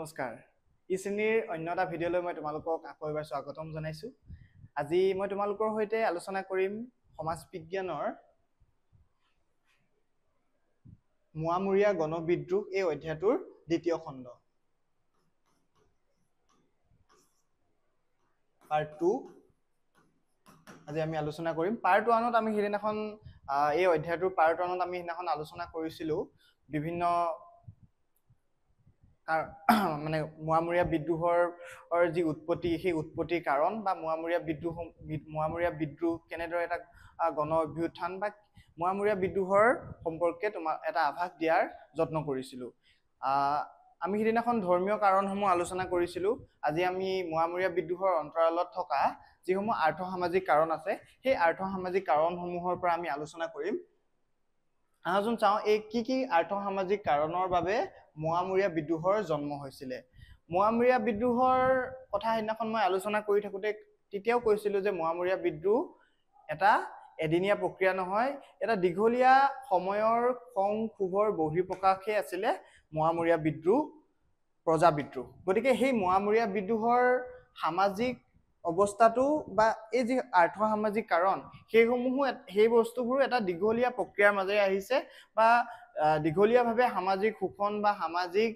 নমস্কাৰ ই শ্ৰেণীৰ অন্য এটা ভিডিঅ'লৈ মই তোমালোকক আকৌ এবাৰ স্বাগতম জনাইছো। আজি মই তোমালোকৰ সৈতে আলোচনা কৰিম সমাজ বিজ্ঞানৰ মোৱামৰীয়া গণবিদ্ৰোহ এই অধ্যায়টোৰ দ্বিতীয় খণ্ড পাৰ্ট 2। আজি আমি আলোচনা কৰিম পাৰ্ট 1ত আমি সেইদিনাখন এই অধ্যায়টোৰ পাৰ্ট 1ত আমি সেইদিনাখন আলোচনা কৰিছিলো বিভিন্ন মানে মোৱামৰীয়া বিদ্ৰোহৰ যি উৎপত্তি সেই উৎপত্তিৰ কাৰণ বা মোৱামৰীয়া বিদ্ৰোহ কেনেদৰে এটা গণ অভ্যুত্থান বা মোৱামৰীয়া বিদ্ৰোহৰ সম্পৰ্কে তোমাৰ এটা আভাস দিয়াৰ যত্ন কৰিছিলো। আমি সেইদিনাখন ধৰ্মীয় কাৰণসমূহ আলোচনা কৰিছিলো। আজি আমি মোৱামৰীয়া বিদ্ৰোহৰ অন্তৰালত থকা যিসমূহ আৰ্থ-সামাজিক কাৰণ আছে সেই আৰ্থ-সামাজিক কাৰণসমূহৰ পৰা আমি আলোচনা কৰিম। আহাচোন চাওঁ এই কি আৰ্থ-সামাজিক কাৰণৰ বাবে মোৱামৰীয়া বিদ্ৰোহৰ জন্ম হৈছিলে। মোৱামৰীয়া বিদ্ৰোহৰ কথা সেইদিনাখন মই আলোচনা কৰি থাকোঁতে তেতিয়াও কৈছিলো যে মোৱামৰীয়া বিদ্ৰোহ এটা এদিনীয়া প্ৰক্ৰিয়া নহয়, এটা দীঘলীয়া সময়ৰ খং ক্ষোভৰ বহিঃপ্ৰকাশে আছিলে মোৱামৰীয়া বিদ্ৰোহ, প্ৰজা বিদ্ৰোহ। গতিকে সেই মোৱামৰীয়া বিদ্ৰোহৰ সামাজিক অৱস্থাটো বা এই যি আৰ্থ-সামাজিক কাৰণ সেই বস্তুবোৰ এটা দীঘলীয়া প্ৰক্ৰিয়াৰ মাজেৰে আহিছে বা দীঘলীয়াভাৱে সামাজিক শোষণ বা সামাজিক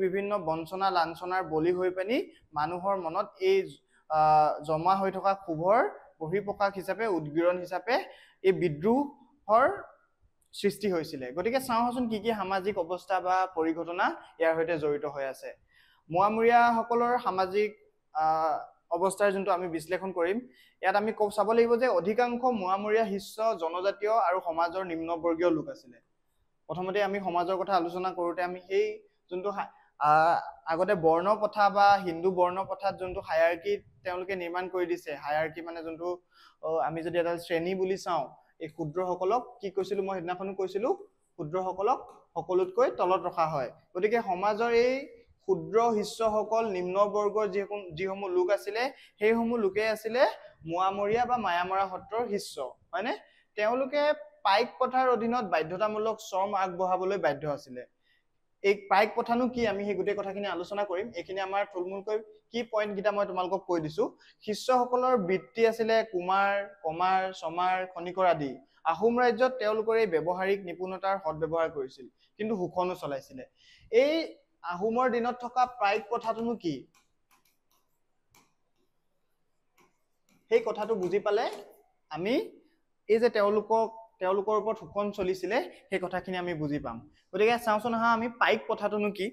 বিভিন্ন বঞ্চনা লাঞ্ছনাৰ বলি হৈ পানি মানুহৰ মনত এই জমা হৈ থকা ক্ষোভৰ বহিঃপ্ৰকাশ হিচাপে উদ্গীৰণ হিচাপে এই বিদ্ৰোহৰ সৃষ্টি হৈছিলে। গতিকে চাওঁচোন কি সামাজিক অৱস্থা বা পৰিঘটনা ইয়াৰ সৈতে জড়িত হৈ আছে। মোৱামৰীয়াসকলৰ সামাজিক অৱস্থাৰ যোনটো আমি বিশ্লেষণ কৰিম, ইয়াত আমি চাব লাগিব যে অধিকাংশ মোৱামৰীয়া শিষ্য জনজাতীয় আৰু সমাজৰ নিম্নবৰ্গীয় লোক আছিলে। প্ৰথমতে আমি সমাজৰ কথা আলোচনা কৰোঁতে আমি সেই যোনটো আগতে বৰ্ণ প্ৰথা বা হিন্দু বৰ্ণ প্ৰথাত যোনটো হায়াৰ্কি তেওঁলোকে নিৰ্মাণ কৰি দিছে, হায়াৰ্কি মানে যোনটো আমি যদি এটা শ্ৰেণী বুলি চাওঁ, এই ক্ষুদ্ৰসকলক কি কৈছিলো মই সেইদিনাখনো কৈছিলো, ক্ষুদ্ৰসকলক সকলোতকৈ তলত ৰখা হয়। গতিকে সমাজৰ এই ক্ষুদ্ৰ শিষ্যসকল নিম্নবৰ্গৰ যিসমূহ লোক আছিলে সেইসমূহ লোকেই আছিলে মোৱামৰীয়া বা মায়ামৰা সত্ৰৰ শিষ্য, হয়নে? তেওঁলোকে পাইক প্ৰথাৰ অধীনত বাধ্যতামূলক শ্ৰম আগবঢ়াবলৈ বাধ্য আছিলে। এই পাইক প্ৰথানো কি আমি সেই গোটেই কথাখিনি আলোচনা কৰিম। এইখিনি আমাৰ থুলমূলকৈ কি পইণ্ট কেইটা মই তোমালোকক কৈ দিছো। শিষ্যসকলৰ বৃত্তি আছিলে কুমাৰ, কমাৰ, চমাৰ, খনিকৰ আদি। আহোম ৰাজ্যত তেওঁলোকৰ এই ব্যৱহাৰিক নিপুণতাৰ সদব্যৱহাৰ কৰিছিল, কিন্তু শোষণো চলাইছিলে। এই আহোমৰ দিনত থকা পাইক প্ৰথাটোনো কি, সেই কথাটো বুজি পালে আমি এই যে তেওঁলোকৰ ওপৰত শোষণ চলিছিলে সেই কথাখিনি আমি বুজি পাম। গতিকে চাওঁচোন আহা আমি পাইক প্ৰথাটোনো কি।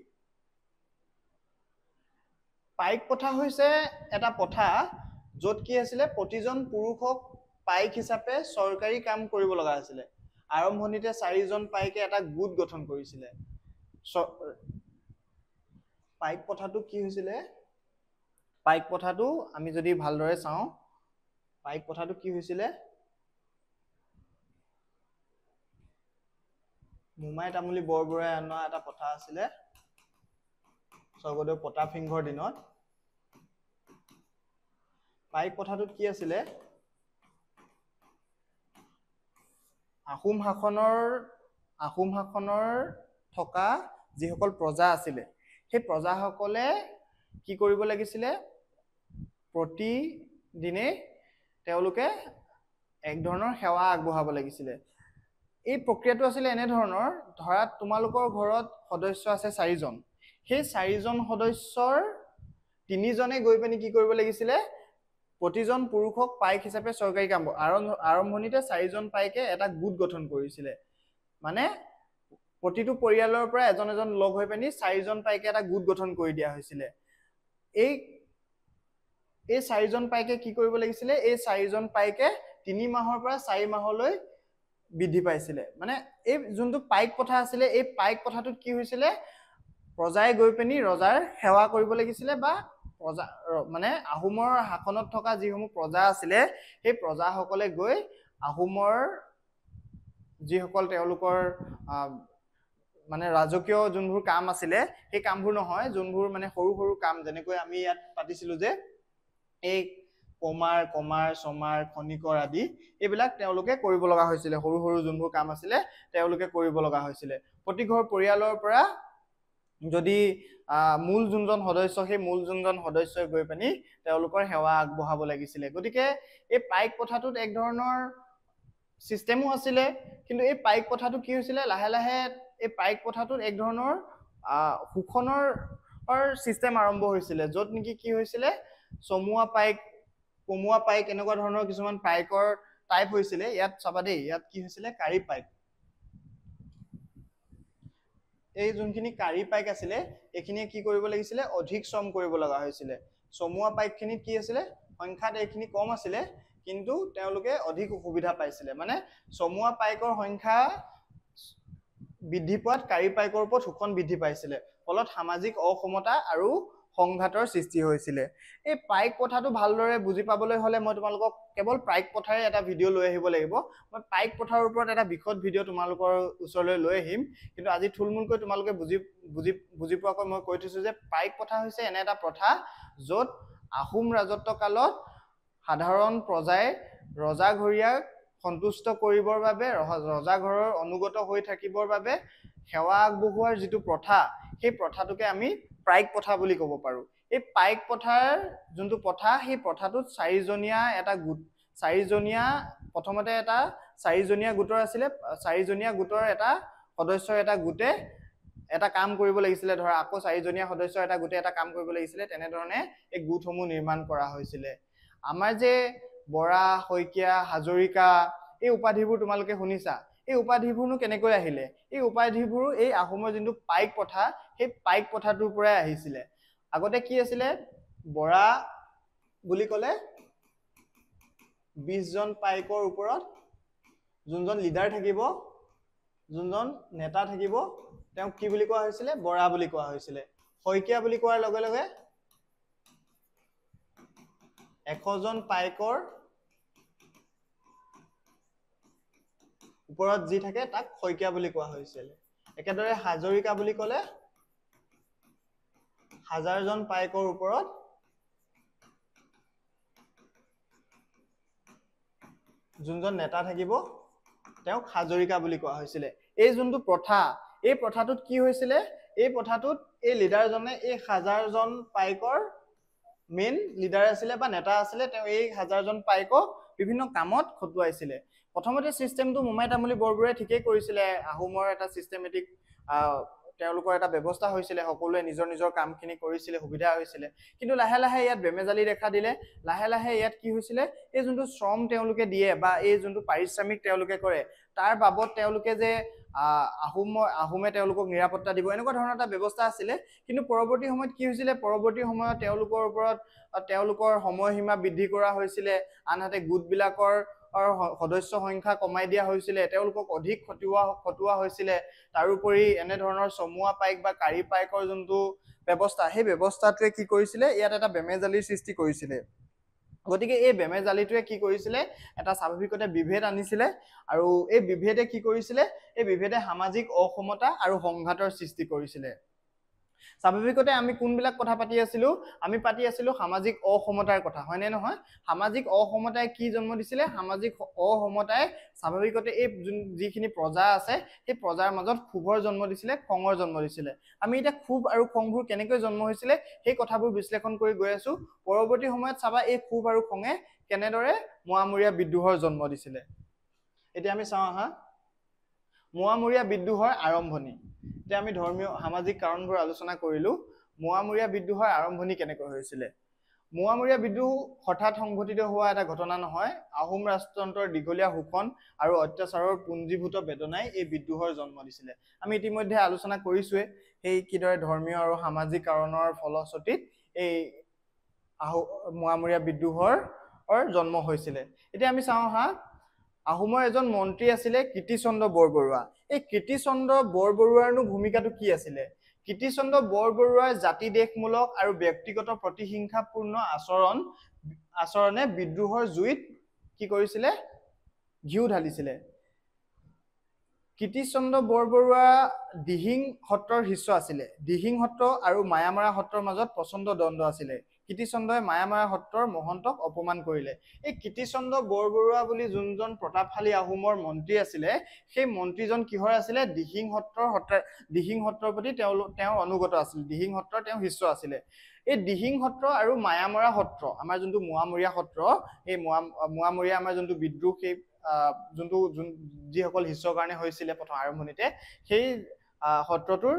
পাইক প্ৰথা হৈছে এটা প্ৰথা য'ত কি আছিলে প্ৰতিজন পুৰুষক পাইক হিচাপে চৰকাৰী কাম কৰিব লগা হৈছিলে। আৰম্ভণিতে 4জন পাইকে এটা গোট গঠন কৰিছিলে। পাইক প্ৰথাটো কি হৈছিলে, পাইক প্ৰথাটো আমি যদি ভালদৰে চাওঁ, পাইক প্ৰথাটো কি হৈছিলে, মোমাই তামুলী বৰবৰাই অনা এটা প্ৰথা আছিলে স্বৰ্গদেউ প্ৰতাপ সিংহৰ দিনত। পাইক প্ৰথাটোত কি আছিলে, আহোম শাসনৰ থকা যিসকল প্ৰজা আছিলে সেই প্ৰজাসকলে কি কৰিব লাগিছিলে, প্ৰতিদিনে তেওঁলোকে এক ধৰণৰ সেৱা আগবঢ়াব লাগিছিলে। এই প্ৰক্ৰিয়াটো আছিলে এনেধৰণৰ, ধৰা তোমালোকৰ ঘৰত সদস্য আছে 4জন, সেই 4জন সদস্যৰ 3জনে গৈ পিনি কি কৰিব লাগিছিলে, প্ৰতিজন পুৰুষক পাইক হিচাপে চৰকাৰী কাম। আৰম্ভণিতে 4জন পাইকে এটা গোট গঠন কৰিছিলে, মানে প্ৰতিটো পৰিয়ালৰ পৰা এজন এজন লগ হৈ পিনি 4জন পাইকে এটা গোট গঠন কৰি দিয়া হৈছিলে। এই 4জন পাইকে কি কৰিব লাগিছিলে, এই 4জন পাইকে 3 মাহৰ পৰা 4 মাহলৈ বৃদ্ধি পাইছিলে। মানে এই যোনটো পাইক প্ৰথা আছিলে, এই পাইক প্ৰথাটোত কি হৈছিলে, প্ৰজাই গৈ পিনি ৰজাৰ সেৱা কৰিব লাগিছিলে বা প্ৰজা মানে আহোমৰ শাসনত থকা যিসমূহ প্ৰজা আছিলে সেই প্ৰজাসকলে গৈ আহোমৰ যিসকল তেওঁলোকৰ মানে ৰাজকীয় যোনবোৰ কাম আছিলে সেই কামবোৰ নহয়, যোনবোৰ মানে সৰু সৰু কাম, যেনেকৈ আমি ইয়াত পাতিছিলো যে এই কমাৰ, চমাৰ, খনিকৰ আদি, এইবিলাক তেওঁলোকে কৰিব লগা হৈছিলে। সৰু সৰু যোনবোৰ কাম আছিলে তেওঁলোকে কৰিব লগা হৈছিলে। প্ৰতি ঘৰ পৰিয়ালৰ পৰা যদি মূল যোনজন সদস্য সেই মূল যোনজন সদস্যই গৈ পিনি তেওঁলোকৰ সেৱা আগবঢ়াব লাগিছিলে। গতিকে এই পাইক প্ৰথাটোত এক ধৰণৰ চিষ্টেমো আছিলে, কিন্তু এই পাইক প্ৰথাটো কি হৈছিলে, লাহে লাহে এই পাইক প্ৰথাটোত এক ধৰণৰ শোষণৰ চিষ্টেম আৰম্ভ হৈছিলে, য'ত নেকি কি হৈছিলে চমুৱা পাইক, কমুৱা পাইক এনেকুৱা ধৰণৰ কিছুমান পাইকৰ টাইপ হৈছিলে। ইয়াত চাবা দেই, ইয়াত কি হৈছিলে কাৰী পাইক, এই যোনখিনি কাৰী পাইক আছিলে এইখিনিয়ে কি কৰিব লাগিছিলে অধিক শ্ৰম কৰিব লগা হৈছিলে। চমুৱা পাইকখিনিত কি আছিলে সংখ্যাত এইখিনি কম আছিলে, কিন্তু তেওঁলোকে অধিক সুবিধা পাইছিলে। মানে চমুৱা পাইকৰ সংখ্যা বৃদ্ধি পোৱাত কাৰী পাইকৰ ওপৰত শোষণ বৃদ্ধি পাইছিলে, ফলত সামাজিক অসমতা আৰু সংঘাতৰ সৃষ্টি হৈছিলে। এই পাইক প্ৰথাটো ভালদৰে বুজি পাবলৈ হলে মই তোমালোকক কেৱল পাইক প্ৰথাৰে এটা ভিডিঅ' লৈ আহিব লাগিব। মই পাইক প্ৰথাৰ ওপৰত এটা বিশদ ভিডিঅ' তোমালোকৰ ওচৰলৈ লৈ আহিম, কিন্তু আজি থুলমূলকৈ তোমালোকে বুজি পোৱাকৈ মই কৈ থৈছো যে পাইক প্ৰথা হৈছে এনে এটা প্ৰথা য'ত আহোম ৰাজত্ব কালত সাধাৰণ প্ৰজাই ৰজাঘৰীয়াক সন্তুষ্ট কৰিবৰ বাবে, ৰজাঘৰৰ অনুগত হৈ থাকিবৰ বাবে সেৱা আগবঢ়োৱাৰ যিটো প্ৰথা, সেই প্ৰথাটোকে আমি পাইক প্ৰথা বুলি ক'ব পাৰো। এই পাইক প্ৰথাৰ যোনটো প্ৰথা, সেই প্ৰথাটোত প্ৰথমতে এটা চাৰিজনীয়া গোটৰ আছিলে। চাৰিজনীয়া গোটৰ এটা সদস্যৰ এটা গোটে এটা কাম কৰিব লাগিছিলে, ধৰা আকৌ চাৰিজনীয়া সদস্যৰ এটা গোটে এটা কাম কৰিব লাগিছিলে, তেনেধৰণে এই গোটসমূহ নিৰ্মাণ কৰা হৈছিলে। আমাৰ যে বৰা, শইকীয়া, হাজৰিকা এই উপাধিবোৰ তোমালোকে শুনিছা, এই উপাধিবোৰনো কেনেকৈ আহিলে? এই উপাধিবোৰ এই আহোমৰ যোনটো পাইক প্ৰথা, সেই পাইক প্ৰথাটোৰ পৰাই আহিছিলে। আগতে কি আছিলে, বৰা বুলি ক'লে 20 জন পাইকৰ ওপৰত যোনজন লিডাৰ থাকিব, যোনজন নেতা থাকিব, তেওঁক কি বুলি কোৱা হৈছিলে, বৰা বুলি কোৱা হৈছিলে। শইকীয়া বুলি কোৱাৰ লগে লগে 100 জন পাইকৰ ওপৰত যি থাকে তাক শইকীয়া বুলি কোৱা হৈছিল। একেদৰে হাজৰিকা বুলি ক'লে 1000 জন পাইকৰ ওপৰত যোনজন নেতা থাকিব তেওঁক হাজৰিকা বুলি কোৱা হৈছিলে। এই যোনটো প্ৰথা, এই প্ৰথাটোত কি হৈছিলে, এই প্ৰথাটোত এই লিডাৰজনে এই 1000 জন পাইকৰ মেইন লিডাৰ আছিলে বা নেতা আছিলে, তেওঁ এই 1000 জন পাইকক বিভিন্ন কামত খটুৱাইছিলে। প্ৰথমতে চিষ্টেমটো মোমাই তামুলী বৰবৰুৱাই ঠিকেই কৰিছিলে, আহোমৰ এটা চিষ্টেমেটিক তেওঁলোকৰ এটা ব্যৱস্থা হৈছিলে, সকলোৱে নিজৰ নিজৰ কামখিনি কৰিছিলে, সুবিধা হৈছিলে। কিন্তু লাহে লাহে ইয়াত বেমেজালি দেখা দিলে। লাহে লাহে ইয়াত কি হৈছিলে, এই যোনটো শ্ৰম তেওঁলোকে দিয়ে বা এই যোনটো পাৰিশ্ৰমিক তেওঁলোকে কৰে, তাৰ বাবদ তেওঁলোকে যে আহোমে তেওঁলোকক নিৰাপত্তা দিব, এনেকুৱা ধৰণৰ এটা ব্যৱস্থা আছিলে। কিন্তু পৰৱৰ্তী সময়ত কি হৈছিলে, পৰৱৰ্তী সময়ত তেওঁলোকৰ ওপৰত তেওঁলোকৰ সময়সীমা বৃদ্ধি কৰা হৈছিলে, আনহাতে গোটবিলাকৰ সদস্য সংখ্যা কমাই দিয়া হৈছিলে, তেওঁলোকক অধিক খটুৱা হৈছিলে। তাৰোপৰি এনেধৰণৰ চমুৱা পাইক বা কাৰী পাইকৰ যোনটো ব্যৱস্থা, সেই ব্যৱস্থাটোৱে কি কৰিছিলে, ইয়াত এটা বেমেজালিৰ সৃষ্টি কৰিছিলে। গতিকে এই বেমেজালিটোৱে কি কৰিছিলে, এটা স্বাভাৱিকতে বিভেদ আনিছিলে, আৰু এই বিভেদে কি কৰিছিলে, এই বিভেদে সামাজিক অসমতা আৰু সংঘাতৰ সৃষ্টি কৰিছিলে। স্বাভাৱিকতে আমি কোনবিলাক কথা পাতি আছিলো, আমি পাতি আছিলো সামাজিক অসমতাৰ কথা, হয়নে নহয়? সামাজিক অসমতাই কি জন্ম দিছিলে, সামাজিক অসমতাই স্বাভাৱিকতে এই যিখিনি প্ৰজা আছে সেই প্ৰজাৰ মাজত ক্ষোভৰ জন্ম দিছিলে, খঙৰ জন্ম দিছিলে। আমি এতিয়া ক্ষোভ আৰু খংবোৰ কেনেকৈ জন্ম হৈছিলে সেই কথাবোৰ বিশ্লেষণ কৰি গৈ আছো। পৰৱৰ্তী সময়ত চাবা এই ক্ষোভ আৰু খঙে কেনেদৰে মোৱামৰীয়া বিদ্ৰোহৰ জন্ম দিছিলে। এতিয়া আমি চাওঁ আহা, মোৱামৰীয়া বিদ্ৰোহৰ আৰম্ভণি। এতিয়া আমি ধৰ্মীয় সামাজিক কাৰণবোৰ আলোচনা কৰিলো। মোৱামৰীয়া বিদ্ৰোহৰ আৰম্ভণি কেনেকৈ হৈছিলে? মোৱামৰীয়া বিদ্ৰোহ হঠাৎ সংঘটিত হোৱা এটা ঘটনা নহয়। আহোম ৰাজতন্ত্ৰৰ দীঘলীয়া শোষণ আৰু অত্যাচাৰৰ পুঞ্জীভূত বেদনাই এই বিদ্ৰোহৰ জন্ম দিছিলে। আমি ইতিমধ্যে আলোচনা কৰিছোৱে সেই কিদৰে ধৰ্মীয় আৰু সামাজিক কাৰণৰ ফলশ্ৰুতিত এই মোৱামৰীয়া বিদ্ৰোহৰ জন্ম হৈছিলে। এতিয়া আমি চাওঁ হা, আহোমৰ এজন মন্ত্ৰী আছিলে কীৰ্তিচন্দ্ৰ বৰবৰুৱা। এই কীৰ্তিচন্দ্ৰ বৰবৰুৱাৰনো ভূমিকাটো কি আছিলে? কীৰ্তিচন্দ্ৰ বৰবৰুৱাৰ জাতি দেশমূলক আৰু ব্যক্তিগত প্ৰতিহিংসাপূৰ্ণ আচৰণে বিদ্ৰোহৰ জুইত কি কৰিছিলে, ঘিউ ঢালিছিলে। কীৰ্তিচন্দ্ৰ বৰবৰুৱা দিহিং সত্ৰৰ শিষ্য আছিলে। দিহিং সত্ৰ আৰু মায়ামৰা সত্ৰৰ মাজত প্ৰচণ্ড দ্বন্দ্ব আছিলে। কীৰ্তিচন্দ্ৰই মায়ামৰা সত্ৰৰ মহন্তক অপমান কৰিলে। এই কীৰ্তিচন্দ্ৰ বৰবৰুৱা বুলি যোনজন প্ৰতাপশালী আহোমৰ মন্ত্ৰী আছিলে, সেই মন্ত্ৰীজন কিহৰ আছিলে? দিহিং সত্ৰৰ প্ৰতি তেওঁ অনুগত আছিল, দিহিং সত্ৰৰ তেওঁ শিষ্য আছিলে। এই দিহিং সত্ৰ আৰু মায়ামৰা সত্ৰ, আমাৰ যোনটো মোৱামৰীয়া সত্ৰ, এই মোৱামৰীয়া আমাৰ যোনটো বিদ্ৰোহ, সেই যিসকল শিষ্যৰ কাৰণে হৈছিলে প্ৰথম আৰম্ভণিতে, সেই সত্ৰটোৰ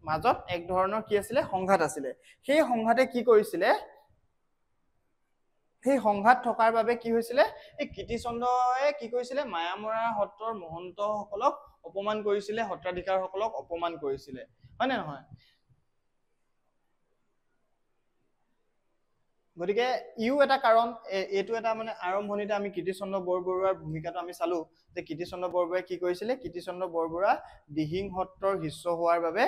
মাজত এক ধৰণৰ কি আছিলে? সংঘাত আছিলে। সেই সংঘাতে কি কৰিছিলে? সেই সংঘাত থকাৰ বাবে কি হৈছিলে? এই কীৰ্তিচন্দ্ৰই কি কৰিছিলে? মায়ামৰা সত্ৰৰ মহন্তসকলক অপমান কৰিছিলে, সত্ৰাধিকাৰসকলক অপমান কৰিছিলে, হয় নে নহয়? গতিকে ইও এটা কাৰণ, এইটো এটা মানে আৰম্ভণিতে আমি কীৰ্তিচন্দ্ৰ বৰবৰুৱাৰ ভূমিকাটো আমি চালো যে কীৰ্তিচন্দ্ৰ বৰবৰুৱাই কি কৰিছিলে? কীৰ্তিচন্দ্ৰ বৰবৰুৱা দিহিং সত্ৰৰ শিষ্য হোৱাৰ বাবে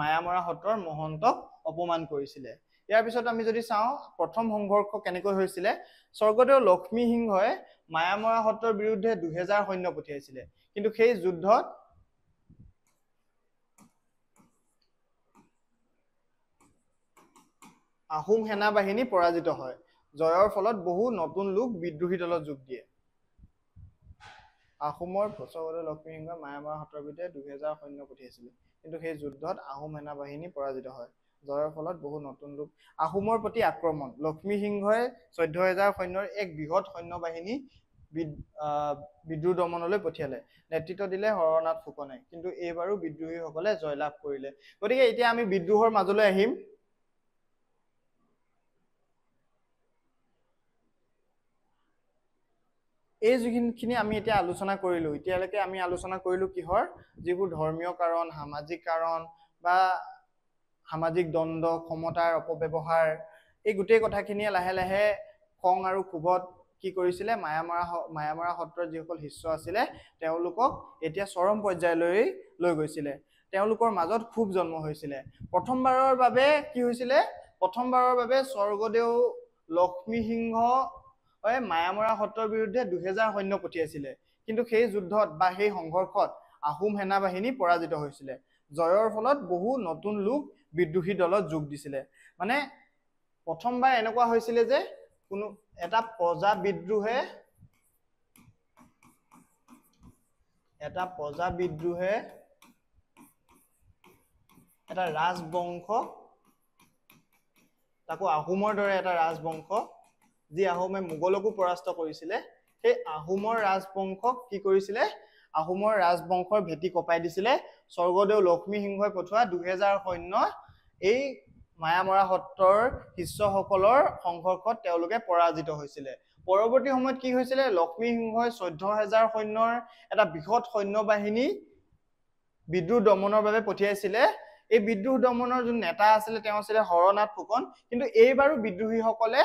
মায়ামৰা সত্ৰৰ মহন্তক অপমান কৰিছিলে। ইয়াৰ পিছত আমি যদি চাওঁ প্ৰথম সংঘৰ্ষ কেনেকৈ হৈছিলে, স্বৰ্গদেউ লক্ষ্মীসিংহই মায়ামৰা সত্ৰৰ বিৰুদ্ধে 2000 সৈন্য পঠিয়াইছিলে, কিন্তু সেই যুদ্ধত আহোম সেনা বাহিনী পৰাজিত হয়। জয়ৰ ফলত বহু নতুন লোক বিদ্ৰোহী দলত যোগ দিয়ে। আহোমৰ স্বৰ্গদেউ লক্ষ্মীসিংহই মায়ামৰা সত্ৰৰ বিৰুদ্ধে 2000 সৈন্য পঠিয়াইছিলে, কিন্তু সেই যুদ্ধত আহোম সেনা বাহিনী পৰাজিত হয়। জয়ৰ ফলত বহু নতুন লোক। আহোমৰ প্ৰতি আক্ৰমণ। লক্ষ্মীসিংহই 14000 সৈন্যৰ এক বৃহৎ সৈন্য বাহিনী বিদ্ৰোহ দমনলৈ পঠিয়ালে। নেতৃত্ব দিলে হৰনাথ ফুকনে, কিন্তু এইবাৰো বিদ্ৰোহীসকলে জয়লাভ কৰিলে। গতিকে এতিয়া আমি বিদ্ৰোহৰ মাজলৈ আহিম। এই যিখিনি আমি এতিয়া আলোচনা কৰিলো, এতিয়ালৈকে আমি আলোচনা কৰিলো কিহৰ? যিবোৰ ধৰ্মীয় কাৰণ, সামাজিক কাৰণ বা সামাজিক দ্বন্দ্ব, ক্ষমতাৰ অপব্যৱহাৰ, এই গোটেই কথাখিনিয়ে লাহে লাহে খং আৰু ক্ষোভত কি কৰিছিলে? মায়ামৰা সত্ৰৰ যিসকল শিষ্য আছিলে তেওঁলোকক এতিয়া চৰম পৰ্যায়লৈ লৈ গৈছিলে। তেওঁলোকৰ মাজত ক্ষোভ জন্ম হৈছিলে। প্ৰথমবাৰৰ বাবে কি হৈছিলে? প্ৰথমবাৰৰ বাবে স্বৰ্গদেউ লক্ষ্মীসিংহ মায়ামৰা সত্ৰৰ বিৰুদ্ধে 2000 সৈন্য পঠিয়াইছিলে, কিন্তু সেই যুদ্ধত বা সেই সংঘৰ্ষত আহোম সেনা বাহিনী পৰাজিত হৈছিলে। জয়ৰ ফলত বহু নতুন লোক বিদ্ৰোহী দলত যোগ দিছিলে। মানে প্ৰথমবাৰ এনেকুৱা হৈছিলে যে কোনো এটা প্ৰজা বিদ্ৰোহে এটা ৰাজবংশ, তাকো আহোমৰ দৰে এটা ৰাজবংশ, যি আহোমে মোগলকো পৰাস্ত কৰিছিলে, সেই আহোমৰ ৰাজবংশক কি কৰিছিলে? আহোমৰ ৰাজবংশৰ ভেটি কপাই দিছিলে। স্বৰ্গদেউ লক্ষ্মীসিংহই পঠোৱা 2000 সৈন্য এই মায়ামৰা সত্ৰৰ শিষ্যসকলৰ সংঘৰ্ষত তেওঁলোকে পৰাজিত হৈছিলে। পৰৱৰ্তী সময়ত কি হৈছিলে? লক্ষ্মীসিংহই 14000 সৈন্যৰ এটা বৃহৎ সৈন্য বাহিনী বিদ্ৰোহ দমনৰ বাবে পঠিয়াইছিলে। এই বিদ্ৰোহ দমনৰ যোন নেতা আছিলে তেওঁ আছিলে হৰনাথ ফুকন, কিন্তু এইবাৰো বিদ্ৰোহীসকলে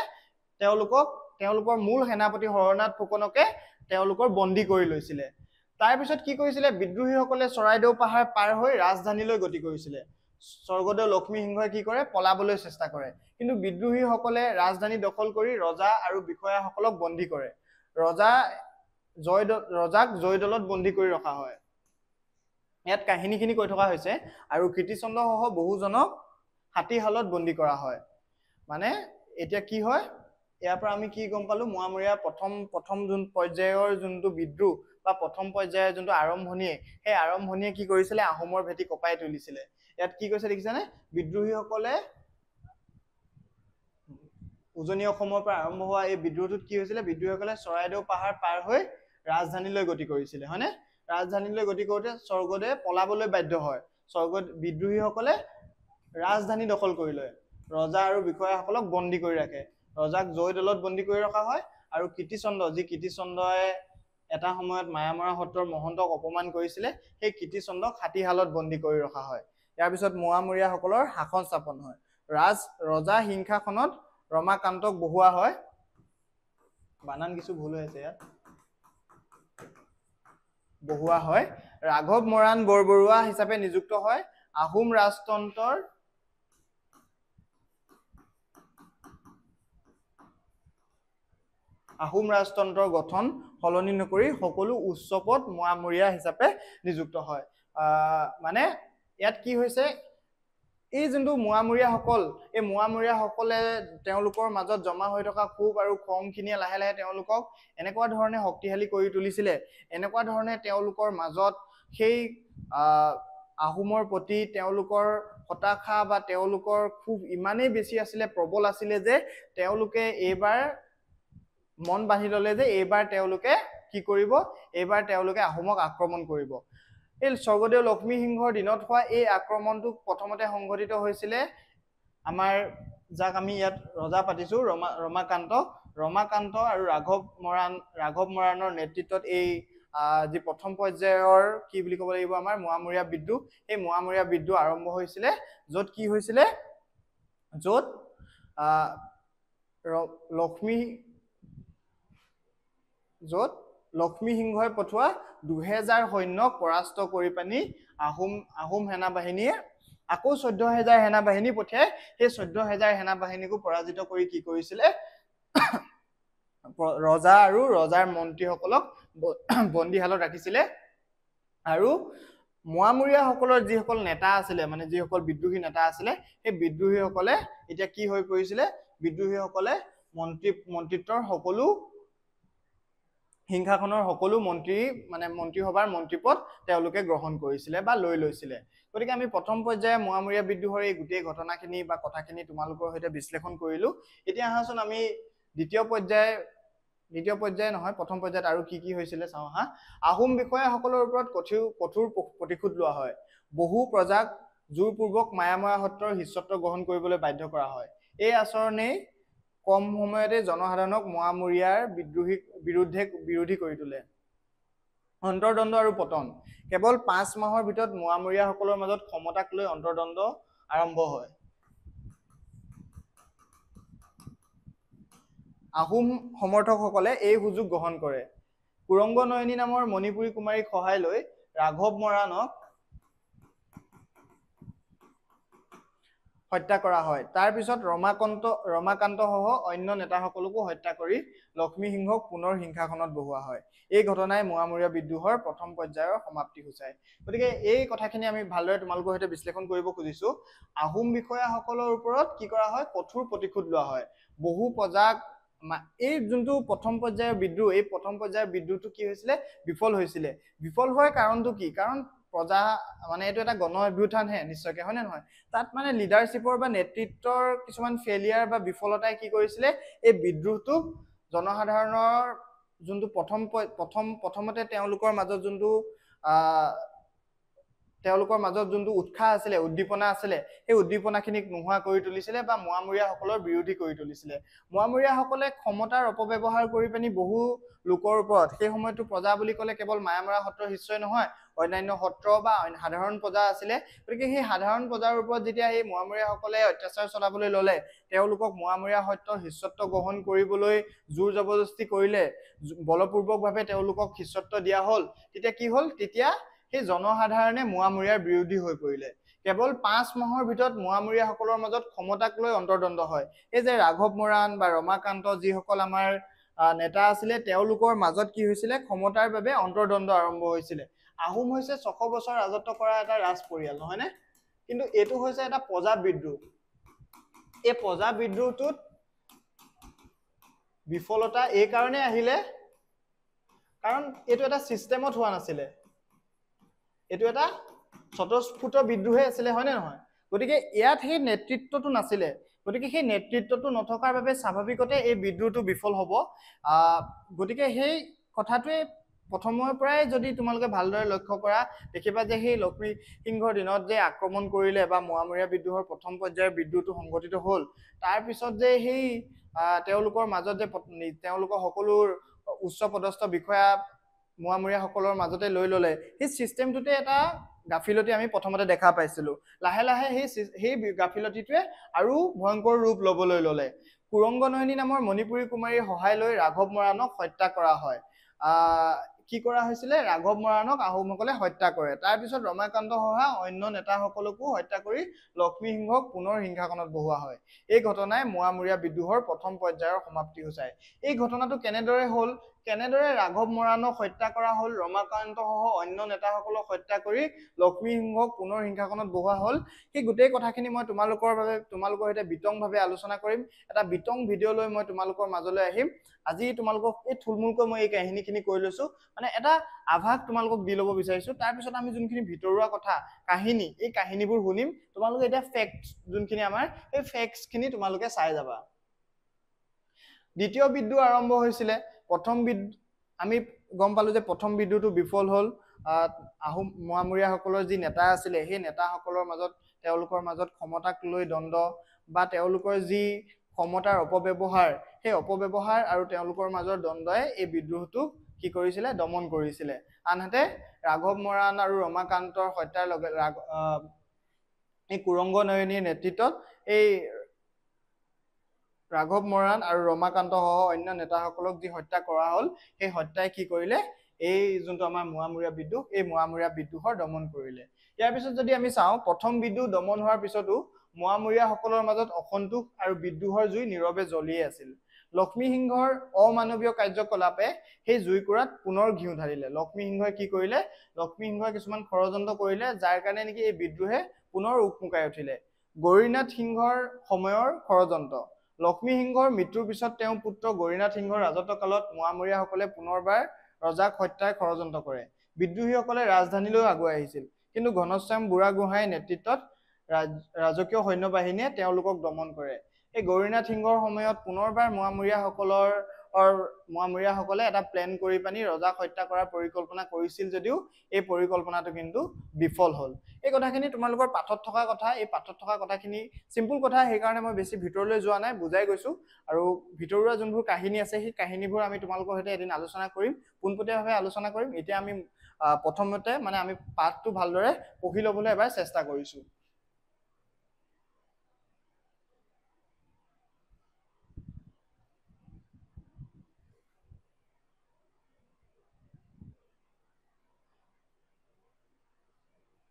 তেওঁলোকৰ মূল সেনাপতি হৰনাথ ফুকনকে তেওঁলোকৰ বন্দী কৰি লৈছিলে। তাৰপিছত কি কৰিছিলে? বিদ্ৰোহীসকলে চৰাইদেউ পাহাৰ পাৰ হৈ ৰাজধানীলৈ গতি কৰিছিলে। স্বৰ্গদেউ লক্ষ্মীসিংহই কি কৰে? পলাবলৈ চেষ্টা কৰে, কিন্তু বিদ্ৰোহীসকলে ৰাজধানী দখল কৰি ৰজা আৰু বিষয়াসকলক বন্দী কৰে। ৰজাক জয়দলত বন্দী কৰি ৰখা হয়। ইয়াত কাহিনীখিনি কৈ থকা হৈছে। আৰু কীৰ্তিচন্দ্ৰ সহ বহুজনক হাতীশালত বন্দী কৰা হয়। মানে এতিয়া কি হয়? ইয়াৰ পৰা আমি কি গম পালো? মোৱামৰীয়া প্ৰথম যোন পৰ্যায়ৰ যোনটো বিদ্ৰোহ বা প্ৰথম পৰ্যায়ৰ যোনটো আৰম্ভণিয়ে, সেই আৰম্ভণিয়ে কি কৰিছিলে? আহোমৰ ভেটি কপাই তুলিছিলে। ইয়াত কি কৈছে দেখিছানে? বিদ্ৰোহীসকলে উজনি অসমৰ পৰা আৰম্ভ হোৱা এই বিদ্ৰোহটোত কি হৈছিলে? বিদ্ৰোহীসকলে চৰাইদেউ পাহাৰ পাৰ হৈ ৰাজধানীলৈ গতি কৰিছিলে, হয়নে? ৰাজধানীলৈ গতি কৰোঁতে স্বৰ্গদেৱে পলাবলৈ বাধ্য হয়। বিদ্ৰোহীসকলে ৰাজধানী দখল কৰি লয়। ৰজা আৰু বিষয়াসকলক বন্দী কৰি ৰাখে। ৰজাক জয়দলত বন্দী কৰি ৰখা হয়। আৰু কীৰ্তিচন্দ্ৰই এটা সময়ত মায়ামৰা সত্ৰৰ মহন্তক অপমান কৰিছিলে, সেই কীৰ্তিচন্দ্ৰক হাতীশালত বন্দী কৰি ৰখা হয়। ইয়াৰ পিছত মোৱামৰীয়াসকলৰ শাসন স্থাপন হয়। ৰজা সিংহাসনত ৰমাকান্তক বহোৱা হয়। বানান কিছু ভুল হৈছে ইয়াত। বহোৱা হয়। ৰাঘৱ মৰাণ বৰবৰুৱা হিচাপে নিযুক্ত হয়। আহোম ৰাজতন্ত্ৰৰ গঠন সলনি নকৰি সকলো উচ্চপদ মোৱামৰীয়া হিচাপে নিযুক্ত হয়। মানে ইয়াত কি হৈছে? এই যোনটো মোৱামৰীয়াসকল, এই মোৱামৰীয়াসকলে তেওঁলোকৰ মাজত জমা হৈ থকা ক্ষোভ আৰু খংখিনিয়ে লাহে লাহে তেওঁলোকক এনেকুৱা ধৰণে শক্তিশালী কৰি তুলিছিলে, এনেকুৱা ধৰণে তেওঁলোকৰ মাজত সেই আহোমৰ প্ৰতি তেওঁলোকৰ হতাশা বা তেওঁলোকৰ ক্ষোভ ইমানেই বেছি আছিলে, প্ৰবল আছিলে যে তেওঁলোকে এইবাৰ মন বান্ধি ল'লে যে এইবাৰ তেওঁলোকে কি কৰিব, এইবাৰ তেওঁলোকে আহোমক আক্ৰমণ কৰিব। এই স্বৰ্গদেউ লক্ষ্মী সিংহৰ দিনত হোৱা এই আক্ৰমণটো প্ৰথমতে সংঘটিত হৈছিলে আমাৰ যাক আমি ইয়াত ৰজা পাতিছো ৰমাকান্ত আৰু ৰাঘৱ মৰাণৰ নেতৃত্বত এই যি প্ৰথম পৰ্যায়ৰ কি বুলি ক'ব লাগিব আমাৰ মোৱামৰীয়া বিদ্ৰোহ, এই মোৱামৰীয়া বিদ্ৰোহ আৰম্ভ হৈছিলে, য'ত কি হৈছিলে, য'ত লক্ষ্মী সিংহই পঠোৱা 2000 সৈন্যক পৰাস্ত কৰি পানি আহোম সেনা বাহিনীয়ে আকৌ 14000 সেনা বাহিনী পঠিয়াই সেই 14000 সেনা বাহিনীকো পৰাজিত কৰি কি কৰিছিলে, ৰজা আৰু ৰজাৰ মন্ত্ৰীসকলক বন্দীশালত ৰাখিছিলে। আৰু মোৱামৰীয়াসকলৰ যিসকল নেতা আছিলে, মানে যিসকল বিদ্ৰোহী নেতা আছিলে, সেই বিদ্ৰোহীসকলে এতিয়া কি হৈ পৰিছিলে, বিদ্ৰোহীসকলে মন্ত্ৰিত্বৰ সকলো সিংহাসনৰ সকলো মন্ত্ৰীসভাৰ মন্ত্ৰীপদ তেওঁলোকে গ্ৰহণ কৰিছিলে বা লৈ লৈছিলে। গতিকে আমি প্ৰথম পৰ্যায়ে মোৱামৰীয়া বিদ্ৰোহৰ এই গোটেই ঘটনাখিনি বা কথাখিনি তোমালোকৰ সৈতে বিশ্লেষণ কৰিলো। এতিয়া আহাচোন আমি দ্বিতীয় পৰ্যায় নহয়, প্ৰথম পৰ্যায়ত আৰু কি কি হৈছিলে চাওঁ আহা। আহোম বিষয়াসকলৰ ওপৰত কঠোৰ প্ৰতিশোধ লোৱা হয়। বহু প্ৰজাক জোৰপূৰ্বক মায়ামৰা সত্ৰৰ শিষ্যত্ব গ্ৰহণ কৰিবলৈ বাধ্য কৰা হয়। এই আচৰণেই কম সময়তে জনসাধাৰণক মোৱামৰীয়াৰ বিৰোধী কৰি তোলে। অন্তৰ্দ্বন্দ্ব আৰু পতন। কেৱল 5 মাহৰ ভিতৰত মোৱামৰীয়াসকলৰ মাজত ক্ষমতাক লৈ অন্তৰ্দ্বন্দ্ব আৰম্ভ হয়। আহোম সমৰ্থকসকলে এই সুযোগ গ্ৰহণ কৰে। কুৰংগ নয়নী নামৰ মণিপুৰী কুমাৰীক সহায় লৈ ৰাঘৱ মৰাণক হত্যা কৰা হয়। তাৰ পিছত ৰমাকান্ত সহ অন্য নেতাসকলকো হত্যা কৰি লক্ষ্মী সিংহক পুনৰ সিংহাসনত বহোৱা হয়। এই ঘটনাই মোৱামৰীয়া বিদ্ৰোহৰ প্ৰথম পৰ্যায়ৰ সমাপ্তি সূচায়। গতিকে এই কথাখিনি আমি ভালদৰে তোমালোকৰ সৈতে বিশ্লেষণ কৰিব খুজিছো। আহোম বিষয়াসকলৰ ওপৰত কি কৰা হয়, কঠোৰ প্ৰতিশোধ লোৱা হয়। বহু প্ৰজাক এই যোনটো প্ৰথম পৰ্যায়ৰ বিদ্ৰোহ, এই প্ৰথম পৰ্যায়ৰ বিদ্ৰোহটো কি হৈছিলে, বিফল হৈছিলে। বিফল হোৱাৰ কাৰণটো কি, কাৰণ প্ৰজা মানে এইটো এটা গণ অভ্যুত্থানহে নিশ্চয়কে, হয় নে নহয়? তাত মানে লিডাৰশ্বিপৰ বা নেতৃত্বৰ কিছুমান ফেলিয়াৰ বা বিফলতাই কি কৰিছিলে, এই বিদ্ৰোহটোক জনসাধাৰণৰ যোনটো প্ৰথমতে তেওঁলোকৰ মাজত যোনটো উৎসাহ আছিলে, উদ্দীপনা আছিলে, সেই উদ্দীপনাখিনিক নোহোৱা কৰি তুলিছিলে বা মোৱামৰীয়াসকলৰ বিৰোধী কৰি তুলিছিলে। মোৱামৰীয়াসকলে ক্ষমতাৰ অপব্যৱহাৰ কৰি পিনি বহু লোকৰ ওপৰত, সেই সময়তো প্ৰজা বুলি ক'লে কেৱল মায়ামৰা সত্ৰৰ শিষ্যই নহয়, অন্যান্য সত্ৰ বা সাধাৰণ প্ৰজা আছিলে। গতিকে সেই সাধাৰণ প্ৰজাৰ ওপৰত যেতিয়া এই মোৱামৰীয়াসকলে অত্যাচাৰ চলাবলৈ ল'লে, তেওঁলোকক মোৱামৰীয়া সত্ৰৰ শিষ্যত্ব গ্ৰহণ কৰিবলৈ জোৰ জবৰদস্তি কৰিলে, বলপূৰ্বকভাৱে তেওঁলোকক শিষ্যত্ব দিয়া হ'ল, তেতিয়া কি হ'ল, তেতিয়া সেই জনসাধাৰণে মোৱামৰীয়াৰ বিৰোধী হৈ পৰিলে। কেৱল 5 মাহৰ ভিতৰত মোৱামৰীয়াসকলৰ মাজত ক্ষমতাক লৈ অন্তৰ্দ্বন্দ্ব হয়। এই যে ৰাঘৱ মৰাণ বা ৰমাকান্ত যিসকল আমাৰ নেতা আছিলে, তেওঁলোকৰ মাজত কি হৈছিলে, ক্ষমতাৰ বাবে অন্তৰ্দ্বন্দ্ব আৰম্ভ হৈছিলে। আহোম হৈছে 600 বছৰ ৰাজত্ব কৰা এটা ৰাজ পৰিয়াল, নহয়নে? কিন্তু এইটো হৈছে এটা প্ৰজা বিদ্ৰোহ। এই প্ৰজা বিদ্ৰোহটোত বিফলতা এই কাৰণে আহিলে কাৰণ এইটো এটা চিষ্টেমত হোৱা নাছিলে, এইটো এটা স্বতঃস্ফূৰ্ত বিদ্ৰোহে আছিলে, হয়নে নহয়? গতিকে ইয়াত সেই নেতৃত্বটো নাছিলে। গতিকে সেই নেতৃত্বটো নথকাৰ বাবে স্বাভাৱিকতে এই বিদ্ৰোহটো বিফল হ'ব। গতিকে সেই কথাটোৱে প্ৰথমৰ পৰাই যদি তোমালোকে ভালদৰে লক্ষ্য কৰা, দেখিবা যে সেই লক্ষ্মী সিংহৰ দিনত যে আক্ৰমণ কৰিলে বা মোৱামৰীয়া বিদ্ৰোহৰ প্ৰথম পৰ্যায়ৰ বিদ্ৰোহটো সংঘটিত হ'ল, তাৰপিছত যে সেই তেওঁলোকৰ মাজত যে তেওঁলোকৰ সকলো উচ্চ পদস্থ বিষয়া মোৱামৰীয়াসকলৰ মাজতে লৈ ল'লে, সেই চিষ্টেমটোতে এটা গাফিলতি আমি প্ৰথমতে দেখা পাইছিলো। লাহে লাহে সেই গাফিলতিটোৱে আৰু ভয়ংকৰ ৰূপ ল'বলৈ ল'লে। কুৰংগ নয়নী নামৰ মণিপুৰী কুমাৰীৰ সহায় লৈ ৰাঘৱ মৰাণক হত্যা কৰা হয়। কি কৰা হৈছিলে, ৰাঘৱ মৰাণক আহোমসকলে হত্যা কৰে। তাৰপিছত ৰমাকান্ত সহ অন্য নেতাসকলকো হত্যা কৰি লক্ষ্মী সিংহক পুনৰ সিংহাসনত বহোৱা হয়। এই ঘটনাই মোৱামৰীয়া বিদ্ৰোহৰ প্ৰথম পৰ্যায়ৰ সমাপ্তি সূচায়। এই ঘটনাটো কেনেদৰে হ'ল, কেনেদৰে ৰাঘৱ মৰাণক হত্যা কৰা হ'ল, ৰমাকান্ত সহ অন্য নেতাসকলক হত্যা কৰি লক্ষ্মী সিংহক পুনৰ সিংহাসনত বহোৱা হ'ল, সেই গোটেই কথাখিনি মই তোমালোকৰ সৈতে বিতংভাৱে আলোচনা কৰিম। এটা বিতং ভিডিঅ' লৈ মই তোমালোকৰ মাজলৈ আহিম। আজি তোমালোকক এই থুলমূলকৈ মই এই কাহিনীখিনি কৈ লৈছো, মানে এটা আভাস তোমালোকক দি ল'ব বিচাৰিছো। তাৰপিছত আমি যোনখিনি ভিতৰুৱা কথা কাহিনী, এই কাহিনীবোৰ শুনিম। তোমালোকে এতিয়া ফেক্টছ যোনখিনি আমাৰ, এই ফেক্টছখিনি তোমালোকে চাই যাবা। দ্বিতীয় বিদ্ৰোহ আৰম্ভ হৈছিলে। প্ৰথম আমি গম পালো যে প্ৰথম বিদ্ৰোহটো বিফল হ'ল। আহোম মোৱামৰীয়াসকলৰ যি নেতা আছিলে, সেই নেতাসকলৰ মাজত তেওঁলোকৰ মাজত ক্ষমতাক লৈ দ্বন্দ্ব বা তেওঁলোকৰ যি ক্ষমতাৰ অপব্যৱহাৰ, সেই অপব্যৱহাৰ আৰু তেওঁলোকৰ মাজৰ দ্বন্দ্বই এই বিদ্ৰোহটোক কি কৰিছিলে, দমন কৰিছিলে। আনহাতে ৰাঘৱ মৰাণ আৰু ৰমাকান্তৰ হত্যাৰ লগে এই কুৰংগ নয়নীৰ নেতৃত্বত এই ৰাঘৱ মৰাণ আৰু ৰমাকান্ত সহ অন্য নেতাসকলক যি হত্যা কৰা হ'ল, সেই হত্যাই কি কৰিলে, এই যোনটো আমাৰ মোৱামৰীয়া বিদ্ৰোহ, এই মোৱামৰীয়া বিদ্ৰোহৰ দমন কৰিলে। ইয়াৰ পিছত যদি আমি চাওঁ, প্ৰথম বিদ্ৰোহ দমন হোৱাৰ পিছতো মোৱামৰীয়াসকলৰ মাজত অসন্তোষ আৰু বিদ্ৰোহৰ জুই নীৰৱে জ্বলিয়ে আছিল। লক্ষ্মী সিংহৰ অমানৱীয় কাৰ্যকলাপে সেই জুইকুৰাত পুনৰ ঘিউ ঢালিলে। লক্ষ্মী সিংহই কি কৰিলে, লক্ষ্মী সিংহই কিছুমান ষড়যন্ত্ৰ কৰিলে, যাৰ কাৰণে নেকি এই বিদ্ৰোহে পুনৰ উকমুকাই উঠিলে। গৌৰীনাথ সিংহৰ সময়ৰ ষড়যন্ত্ৰ। লক্ষ্মী সিংহৰ মৃত্যুৰ পিছত তেওঁৰ পুত্ৰ গৌৰীনাথ সিংহৰ ৰাজত্বকালত মোৱামৰীয়াসকলে পুনৰবাৰ ৰজাক হত্যাৰ ষড়যন্ত্ৰ কৰে। বিদ্ৰোহীসকলে ৰাজধানীলৈ আগুৱাই আহিছিল, কিন্তু ঘনশ্যাম বুঢ়াগোহাঁইৰ নেতৃত্বত ৰাজকীয় সৈন্যবাহিনীয়ে তেওঁলোকক দমন কৰে। এই গৌৰীনাথ সিংহৰ সময়ত পুনৰবাৰ মোৱামৰীয়াসকলে এটা প্লেন কৰি পানি ৰজাক হত্যা কৰাৰ পৰিকল্পনা কৰিছিল যদিও এই পৰিকল্পনাটো কিন্তু বিফল হ'ল। এই কথাখিনি তোমালোকৰ পাঠত থকা কথা, এই পাঠত থকা কথাখিনি চিম্পুল কথা, সেইকাৰণে মই বেছি ভিতৰলৈ যোৱা নাই, বুজাই গৈছো। আৰু ভিতৰুৱা যোনবোৰ কাহিনী আছে, সেই কাহিনীবোৰ আমি তোমালোকৰ সৈতে এদিন আলোচনা কৰিম, পোনপটীয়াভাৱে আলোচনা কৰিম। এতিয়া আমি প্ৰথমতে মানে আমি পাঠটো ভালদৰে পঢ়ি ল'বলৈ এবাৰ চেষ্টা কৰিছো।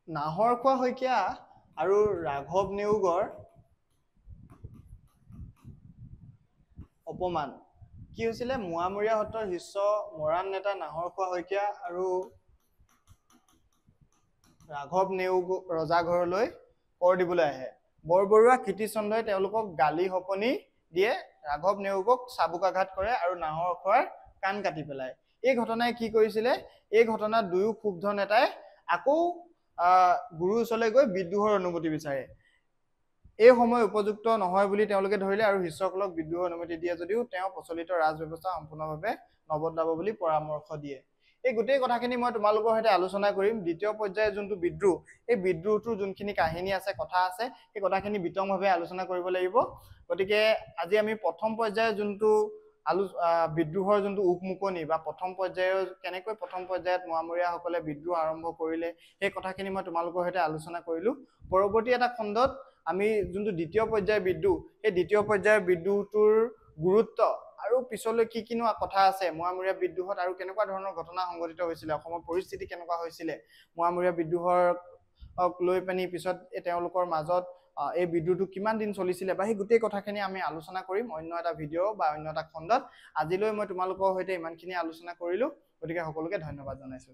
নাহৰখোৱা শইকীয়া আৰু ৰাঘৱ নেওগৰ অপমান। কি হৈছিলে, মোৱামৰীয়া সত্ৰৰ শীৰ্ষ মৰাণ নেতা নাহৰখোৱা শইকীয়া আৰু ৰাঘৱ নেওগ ৰজাঘৰলৈ কৰ দিবলৈ আহে। বৰবৰুৱা কীৰ্তিচন্দ্ৰই তেওঁলোকক গালি সপনি দিয়ে, ৰাঘৱ নেওগক চাবুকাঘাত কৰে আৰু নাহৰখোৱাৰ কাণ কাটি পেলায়। এই ঘটনাই কি কৰিছিলে, এই ঘটনাত দুয়ো ক্ষুব্ধ নেতাই আকৌ গুৰুৰ ওচৰলৈ গৈ বিদ্ৰোহৰ অনুমতি বিচাৰে। এই সময় উপযুক্ত নহয় বুলি তেওঁলোকে ধৰিলে আৰু শিষ্যসকলক বিদ্ৰোহৰ অনুমতি দিয়ে যদিও তেওঁ প্ৰচলিত ৰাজ ব্যৱস্থা সম্পূৰ্ণভাৱে নবদলাব বুলি পৰামৰ্শ দিয়ে। এই গোটেই কথাখিনি মই তোমালোকৰ সৈতে আলোচনা কৰিম। দ্বিতীয় পৰ্যায়ৰ যোনটো বিদ্ৰোহ, এই বিদ্ৰোহটোৰ যোনখিনি কাহিনী আছে, কথা আছে, সেই কথাখিনি বিতংভাৱে আলোচনা কৰিব লাগিব। গতিকে আজি আমি প্ৰথম পৰ্যায়ৰ যোনটো বিদ্ৰোহৰ যোনটো উকমুকনি বা প্ৰথম পৰ্যায়ত মোৱামৰীয়াসকলে বিদ্ৰোহ আৰম্ভ কৰিলে, সেই কথাখিনি মই তোমালোকৰ সৈতে আলোচনা কৰিলো। পৰৱৰ্তী এটা খণ্ডত আমি যোনটো দ্বিতীয় পৰ্যায়ৰ বিদ্ৰোহ, সেই দ্বিতীয় পৰ্যায়ৰ বিদ্ৰোহটোৰ গুৰুত্ব আৰু পিছলৈ কি কিনো কথা আছে, মোৱামৰীয়া বিদ্ৰোহত আৰু কেনেকুৱা ধৰণৰ ঘটনা সংঘটিত হৈছিলে, অসমৰ পৰিস্থিতি কেনেকুৱা হৈছিলে, মোৱামৰীয়া বিদ্ৰোহক লৈ পানি পিছত তেওঁলোকৰ মাজত এই বিদ্ৰোহটো কিমান দিন চলিছিলে, বা সেই গোটেই কথাখিনি আমি আলোচনা কৰিম অন্য এটা ভিডিঅ' বা অন্য এটা খণ্ডত। আজিলৈ মই তোমালোকৰ সৈতে ইমানখিনি আলোচনা কৰিলো। গতিকে সকলোকে ধন্যবাদ জনাইছো।